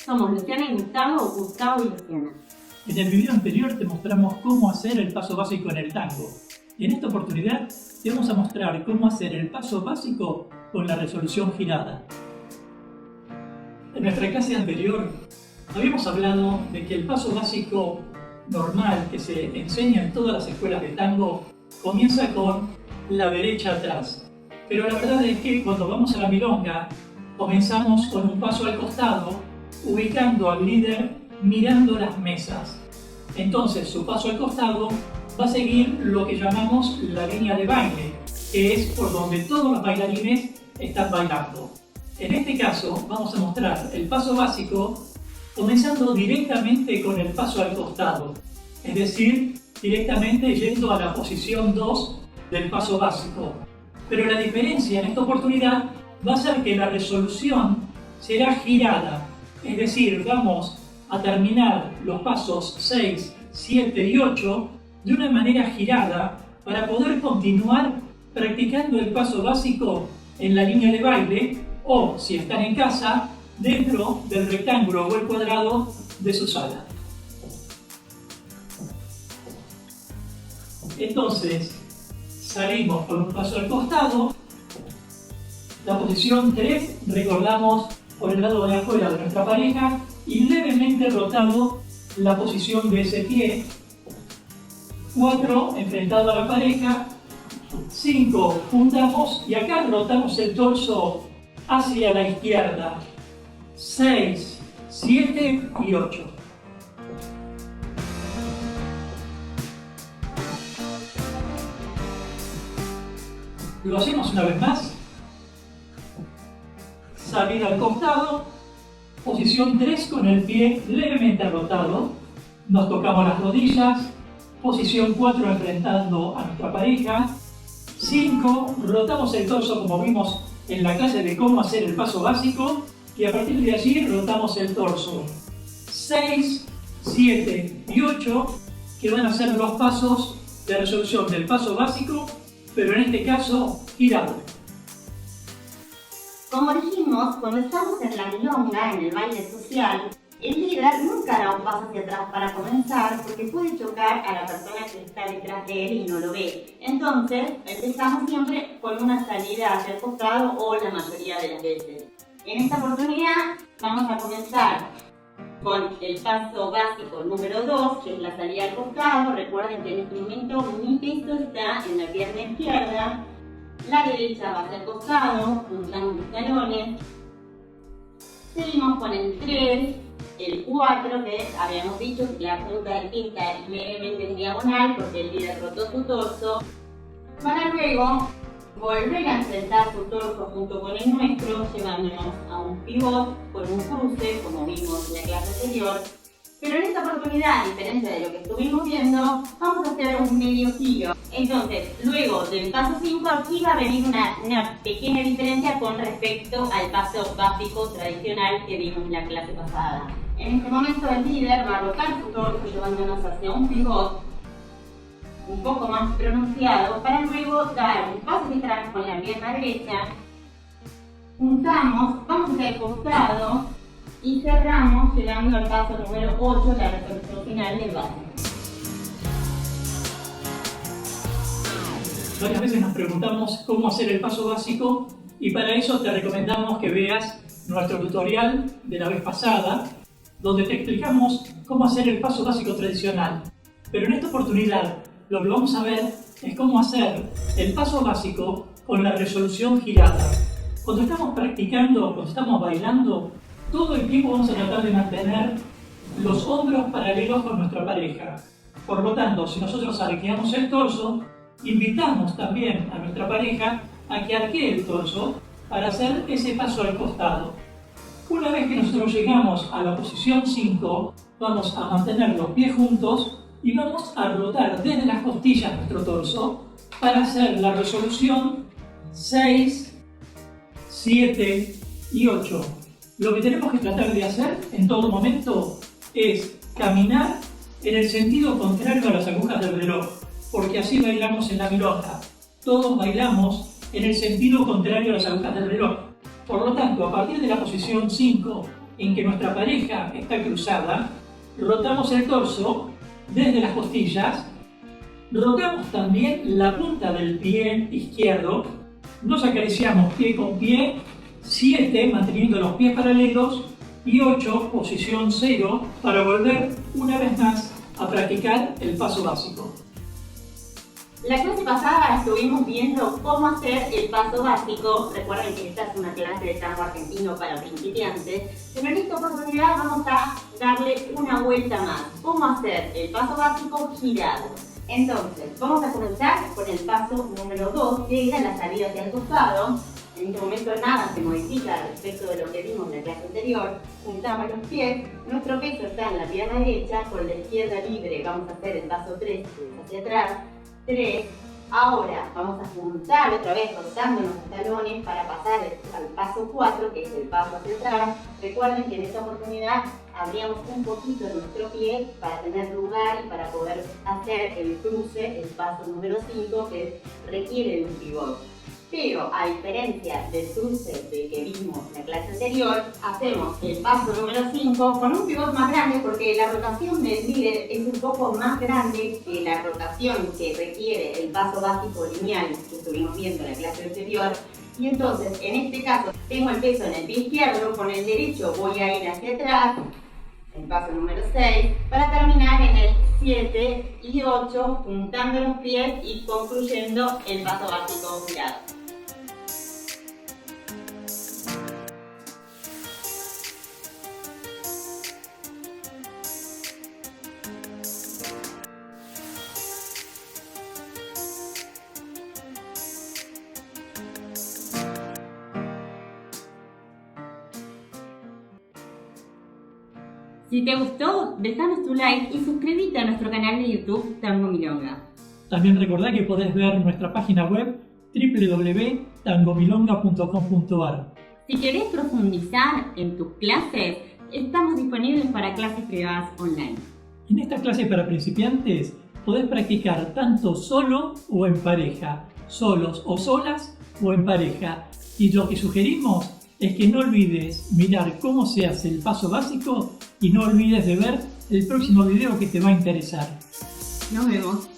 Somos Luciana y Gustavo, Gustavo y Luciana. En el video anterior te mostramos cómo hacer el paso básico en el tango. Y en esta oportunidad te vamos a mostrar cómo hacer el paso básico con la resolución girada. En nuestra clase anterior habíamos hablado de que el paso básico normal que se enseña en todas las escuelas de tango comienza con la derecha atrás. Pero la verdad es que cuando vamos a la milonga comenzamos con un paso al costado, ubicando al líder mirando las mesas. Entonces su paso al costado va a seguir lo que llamamos la línea de baile, que es por donde todos los bailarines están bailando. En este caso vamos a mostrar el paso básico comenzando directamente con el paso al costado, es decir, directamente yendo a la posición 2 del paso básico. Pero la diferencia en esta oportunidad va a ser que la resolución será girada, es decir, vamos a terminar los pasos 6, 7 y 8 de una manera girada para poder continuar practicando el paso básico en la línea de baile o, si están en casa, dentro del rectángulo o el cuadrado de su sala. Entonces, salimos con un paso al costado. La posición 3, recordamos por el lado de afuera de nuestra pareja y levemente rotado la posición de ese pie. 4, enfrentado a la pareja. 5, juntamos y acá rotamos el torso hacia la izquierda. 6, 7 y 8. Lo hacemos una vez más. Salida al costado. Posición 3 con el pie levemente rotado. Nos tocamos las rodillas. Posición 4 enfrentando a nuestra pareja. 5, rotamos el torso como vimos en la clase de cómo hacer el paso básico. Y a partir de allí rotamos el torso. 6, 7 y 8, que van a ser los pasos de resolución del paso básico, pero en este caso girado. Como dijimos, cuando estamos en la milonga, en el baile social, el líder nunca da un paso hacia atrás para comenzar porque puede chocar a la persona que está detrás de él y no lo ve. Entonces, empezamos siempre con una salida hacia el costado o la mayoría de las veces. En esta oportunidad vamos a comenzar con el paso básico número 2, que es la salida al costado. Recuerden que en este momento mi peso está en la pierna izquierda, la derecha va hacia el costado, juntamos los talones. Seguimos con el 3, el 4, que habíamos dicho que la punta del pie está levemente en diagonal porque el líder rotó su torso. Para luego volver a enfrentar su torso junto con el nuestro, llevándonos a un pivot con un cruce, como vimos en la clase anterior. Pero en esta oportunidad, a diferencia de lo que estuvimos viendo, vamos a hacer un medio giro. Entonces, luego del paso 5, aquí va a venir una pequeña diferencia con respecto al paso básico tradicional que vimos en la clase pasada. En este momento el líder va a rotar su torso llevándonos hacia un pivot un poco más pronunciado, para luego dar un paso de atrás con la pierna derecha, juntamos, vamos hacia el costado y cerramos llegando al paso número 8, la resolución final del básico. Varias veces nos preguntamos cómo hacer el paso básico y para eso te recomendamos que veas nuestro tutorial de la vez pasada, donde te explicamos cómo hacer el paso básico tradicional. Pero en esta oportunidad lo que vamos a ver es cómo hacer el paso básico con la resolución girada. Cuando estamos practicando, cuando estamos bailando, todo el tiempo vamos a tratar de mantener los hombros paralelos con nuestra pareja. Por lo tanto, si nosotros arqueamos el torso, invitamos también a nuestra pareja a que arquee el torso para hacer ese paso al costado. Una vez que nosotros llegamos a la posición 5, vamos a mantener los pies juntos y vamos a rotar desde las costillas nuestro torso para hacer la resolución 6, 7 y 8. Lo que tenemos que tratar de hacer en todo momento es caminar en el sentido contrario a las agujas del reloj, porque así bailamos en la milonga. Todos bailamos en el sentido contrario a las agujas del reloj. Por lo tanto, a partir de la posición 5, en que nuestra pareja está cruzada, rotamos el torso desde las costillas, rotamos también la punta del pie izquierdo, nos acariciamos pie con pie, 7 manteniendo los pies paralelos y 8 posición 0 para volver una vez más a practicar el paso básico. La clase pasada estuvimos viendo cómo hacer el paso básico. Recuerden que esta es una clase de tango argentino para principiantes, pero en esta oportunidad vamos a darle una vuelta más. ¿Cómo hacer el paso básico girado? Entonces, vamos a comenzar con el paso número 2, que era la salida hacia el costado. En este momento nada se modifica respecto de lo que vimos en la clase anterior. Juntamos los pies, nuestro peso está en la pierna derecha, con la izquierda libre vamos a hacer el paso 3 hacia atrás, 3. Ahora vamos a juntar otra vez rotándonos los talones para pasar al paso 4, que es el paso hacia atrás. Recuerden que en esta oportunidad abríamos un poquito nuestro pie para tener lugar y para poder hacer el cruce, el paso número 5, que requiere de un pivot. Pero a diferencia del cruce de que vimos en la clase anterior, hacemos el paso número 5 con un pivot más grande porque la rotación del líder es un poco más grande que la rotación que requiere el paso básico lineal que estuvimos viendo en la clase anterior. Y entonces, en este caso, tengo el peso en el pie izquierdo, con el derecho voy a ir hacia atrás, el paso número 6, para terminar en el 7 y 8, juntando los pies y concluyendo el paso básico girado. Si te gustó, dejanos tu like y suscríbete a nuestro canal de YouTube Tango Milonga. También recordá que podés ver nuestra página web www.tangomilonga.com.ar. Si querés profundizar en tus clases, estamos disponibles para clases privadas online. En esta clase para principiantes podés practicar tanto solo o en pareja, solos o solas o en pareja. Y lo que sugerimos es que no olvides mirar cómo se hace el paso básico y no olvides de ver el próximo video que te va a interesar. Nos vemos.